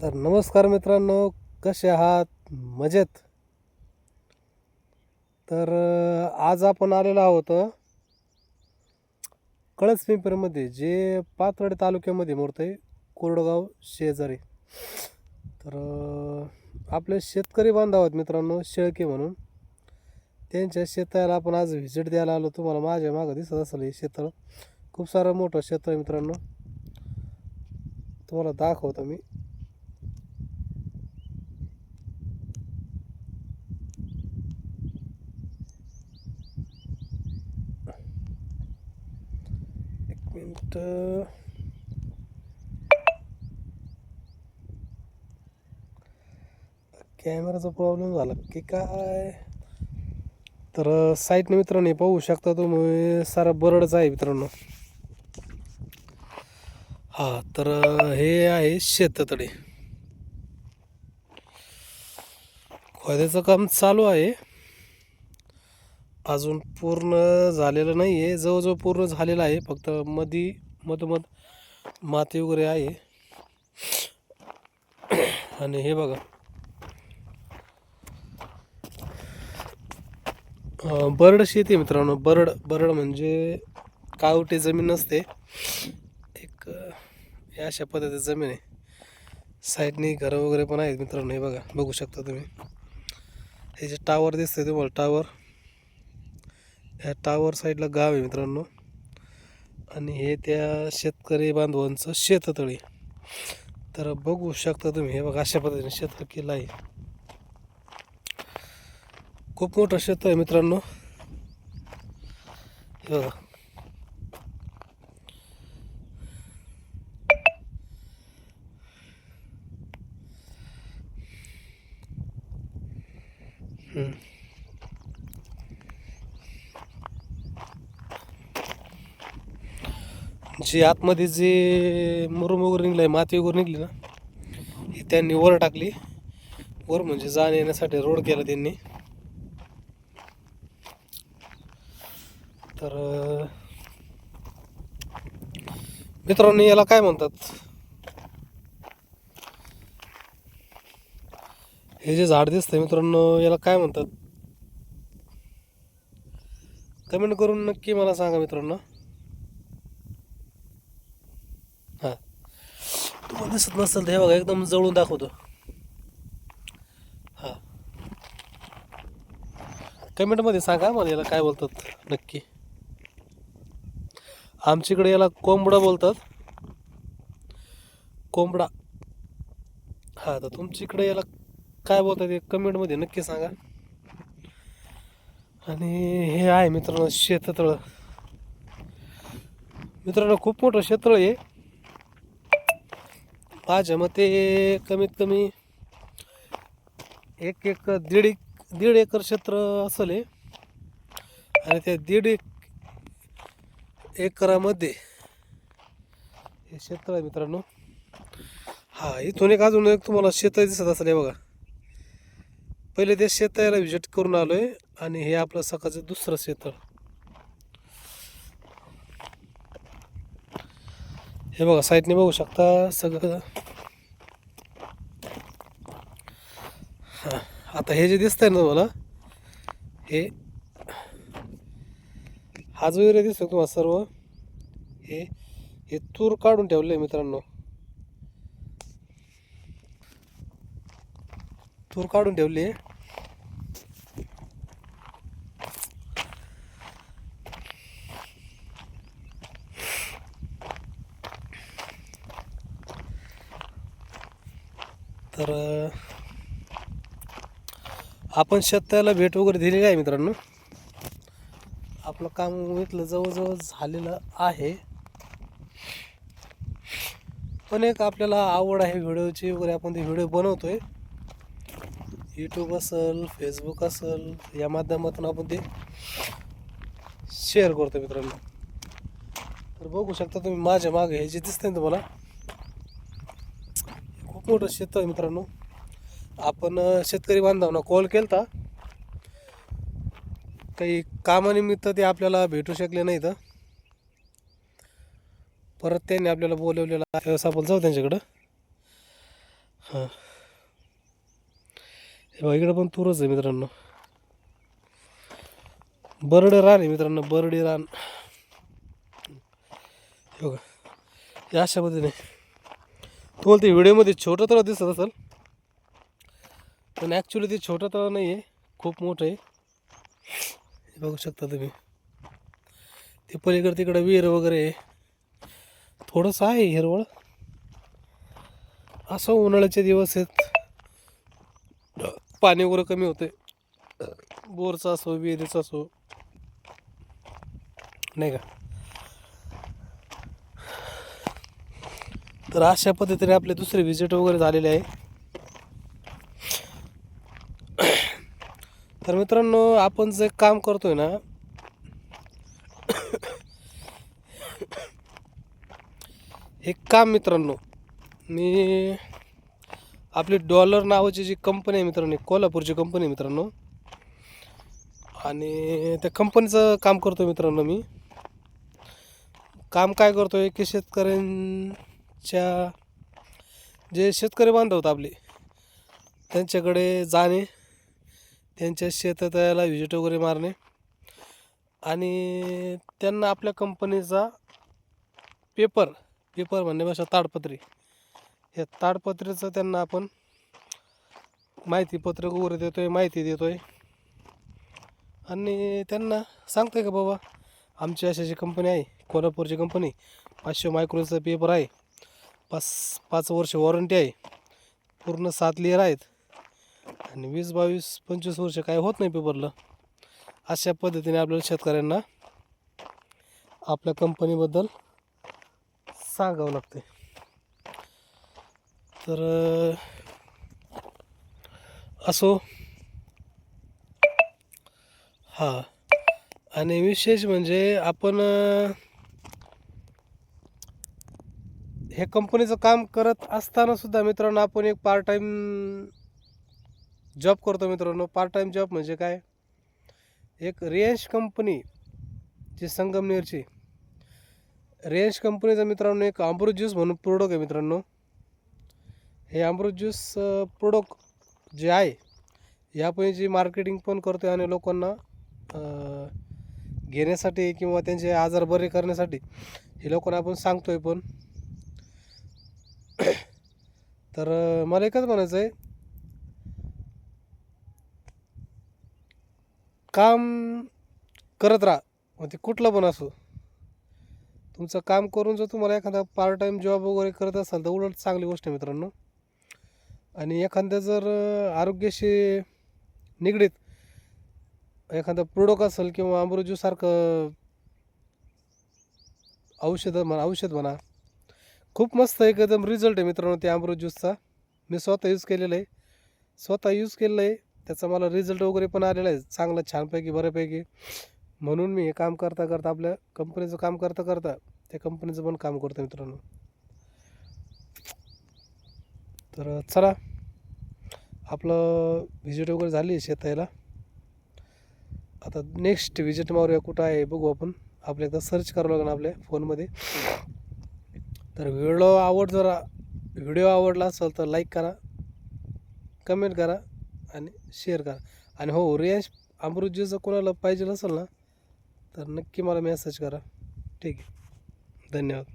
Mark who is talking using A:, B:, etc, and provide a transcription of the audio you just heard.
A: तर नमस्कार मित्रांनो, कसे आहात? मजेत. तर आज आपण आलेलो आहोत कळस-पिंपरीमध्ये, जे पाथर्डी तालुक्यामध्ये मोडतं कोरडगाव शेजारी. तर आपले शेतकरी बांधव आहेत मित्रांनो, शेळके म्हणून. त्यांच्या शेताला आपण आज व्हिजिट द्यायला आलो. तुम्हाला माझ्या मागं दिसत असेल हे शेत. खूप सारं मोठं शेत आहे मित्रांनो, तुम्हाला दाखवतो मी. एक मिनिट. कॅमेराचा प्रॉब्लेम झाला की काय? तर साईटने मित्रांनो पाहू शकता तुम्ही, सारा बरडच आहे मित्रांनो. हा, तर हे आहे शेततळे. खोदायचं काम चालू आहे, अजून पूर्ण झालेलं नाही आहे. जवळजवळ पूर्ण झालेलं आहे, फक्त मधोमध माती वगैरे आहे. आणि हे बघा, बरड शेती मित्रांनो. बरड म्हणजे कावटी जमीन नसते, एक या अशा पद्धतीची जमीन आहे. साईडनी घरं वगैरे पण आहेत मित्रांनो. हे बघा, बघू शकता तुम्ही. हे जे टावर दिसतंय तुम्हाला, टावर, ह्या टावर साईडला गाव आहे मित्रांनो. आणि हे त्या शेतकरी बांधवांचं शेततळे. तर बघू शकता तुम्ही, हे बघा अशा पद्धतीने शेत केलं आहे. खूप मोठं शेत आहे मित्रांनो. हे बघा, जी आतमध्ये जे मुरुम वगैरे निघलं आहे, माती वगैरे निघली ना, ही त्यांनी वर टाकली. वर म्हणजे जाण्या येण्यासाठी रोड केला त्यांनी. तर मित्रांनो, याला काय म्हणतात? हे जे झाड दिसतंय मित्रांनो, याला काय म्हणतात? कमेंट करून नक्की मला सांगा मित्रांनो. हां, तुम्हाला दिसत नसेल तर हे बघा, एकदम जवळून दाखवतो. हां, कमेंटमध्ये सांगा मला याला काय बोलतात नक्की. आमच्याकडे याला कोंबडा बोलतात, कोंबडा. हां, तर तुमच्याकडे याला काय बोलतात ते कमेंटमध्ये नक्की सांगा. आणि हे आहे मित्रांनो शेततळं. मित्रांनो, खूप मोठं शेततळ आहे. माझ्या मते कमीत कमी दीड एकर क्षेत्र असेल हे. आणि त्या एकरामध्ये हे क्षेत्र आहे मित्रांनो. हा, इथून अजून एक तुम्हाला शेत दिसत असेल. हे बघा, पहिले ते शेताला व्हिजिट करून आलोय, आणि हे आपलं सकाळचं दुसरं शेत. हे बघा, साईडने बघू शकता सगळं. हां, आता हे जे दिसतंय ना तुम्हाला, हे हा जो एरिया दिसतो तुम्हाला सर्व, हे हे तूर काढून ठेवलं आहे मित्रांनो. तूर काढून ठेवली आहे. तर आपण शेताला भेट वगैरे दिलेली आहे मित्रांनो. आपलं काम इथलं जवळजवळ झालेलं आहे. पण एक आपल्याला आवड आहे व्हिडिओची वगैरे, आपण ते व्हिडिओ बनवतोय. यूट्यूब असेल, फेसबुक असेल, या माध्यमातून आपण ते शेअर करतो मित्रांनो. तर बघू शकता तुम्ही माझ्या मागे हे जे दिसतंय ना तुम्हाला, खूप मोठं शेत आहे मित्रांनो. आपण शेतकरी बांधवांना कॉल केलता, काही कामानिमित्त ते आपल्याला भेटू शकले नाहीत. परत त्यांनी आपल्याला बोलवलेलं आहे, आपण जाऊ त्यांच्याकडं. हां, हे बघा इकडं पण तूरच आहे मित्रांनो. बरडे रान आहे मित्रांनो, बरडी रान. हे बघा या अशा पद्धतीने तुम्हाला ते व्हिडिओमध्ये छोटं तळं दिसत असेल, पण ॲक्च्युली ते छोटं तळं नाही आहे, खूप मोठं आहे. हे बघू शकता तुम्ही. ते पलीकडे तिकडं विहीर वगैरे आहे, थोडंसं आहे हिरवळ. असं उन्हाळ्याचे दिवस आहेत, पाणी वगैरे कमी होते, बोरचं असो विहिरीचं असो, नाही का. तर अशा पद्धतीने आपले दुसरे व्हिजिट वगैरे झालेले आहे. तर मित्रांनो आपण जे काम करतोय ना, हे काम मित्रांनो मी आपली डॉलर नावाची जी कंपनी आहे मित्रांनो, कोल्हापूरची कंपनी आहे मित्रांनो, आणि त्या कंपनीचं काम करतो मित्रांनो. मी काम काय करतो आहे की शेतकऱ्यांच्या जे शेतकरी बांधव होतं आपले, त्यांच्याकडे जाणे, त्यांच्या शेतात यायला व्हिजिट वगैरे मारणे आणि त्यांना आपल्या कंपनीचा पेपर म्हणण्यापेक्षा ताडपत्री, या ताडपत्रीचं त्यांना आपण माहितीपत्रक वगैरे देतो आहे, माहिती देतो आहे आणि त्यांना सांगतो आहे का बाबा आमची अशाची कंपनी आहे, कोल्हापूरची कंपनी, 500 मायक्रोचा पेपर आहे, 5 वर्ष वॉरंटी आहे, पूर्ण 7 लेअर आहेत आणि 20, 22, 25 वर्ष काय होत नाही पेपरला. अशा पद्धतीने आपल्याला शेतकऱ्यांना आपल्या कंपनीबद्दल सांगावं लागते. तर असो. हां, आणि विशेष म्हणजे आपण हे कंपनीचं काम करत असताना सुद्धा मित्रांनो आपण एक पार्ट टाईम जॉब करतो मित्रांनो. पार्ट टाईम जॉब म्हणजे काय, एक रियांश कंपनी जी संगमनेरची, रियांश कंपनीचा मित्रांनो एक अमृत ज्यूस म्हणून प्रोडक्ट आहे मित्रांनो. हे अमृत ज्यूस प्रोडक्ट जे आहे यापैकी मार्केटिंग पण करतो आहे आणि लोकांना घेण्यासाठी किंवा त्यांचे आजार बरे करण्यासाठी हे लोकांना आपण सांगतो आहे पण. तर मला एकच म्हणायचं आहे, काम करत राहा, मग ते कुठलं पण असो. तुमचं काम करून जर तुम्हाला एखादा पार्ट टाईम जॉब वगैरे करत असाल तर उलट चांगली गोष्ट आहे मित्रांनो. आणि एखाद्या जर आरोग्याशी निगडीत एखादा प्रोडक्ट असेल किंवा अमृत ज्यूससारखं औषध म्हणा, खूप मस्त एकदम रिझल्ट आहे मित्रांनो त्या अमृत ज्यूसचा. मी स्वतः यूज केलेलं आहे, त्याचा मला रिझल्ट वगैरे पण आलेला आहे चांगला, छानपैकी, बऱ्यापैकी. म्हणून मी हे काम करता करता आपल्या कंपनीचं काम करता करता त्या कंपनीचं पण काम करतो मित्रांनो. तर चला, आपलं व्हिजिट वगैरे झाली शेताला. आता नेक्स्ट व्हिजिट मारूया, कुठं आहे बघू आपण. आपल्या एकदा सर्च करावं लागेल आपल्या फोनमध्ये. तर व्हिडिओ आवडला असेल तर लाईक करा, कमेंट करा आणि शेअर करा. आणि हो, रियांश अमृत ज्यूस कोणाला पाहिजे असेल ना तर नक्की मला मेसेज करा. ठीक आहे, धन्यवाद.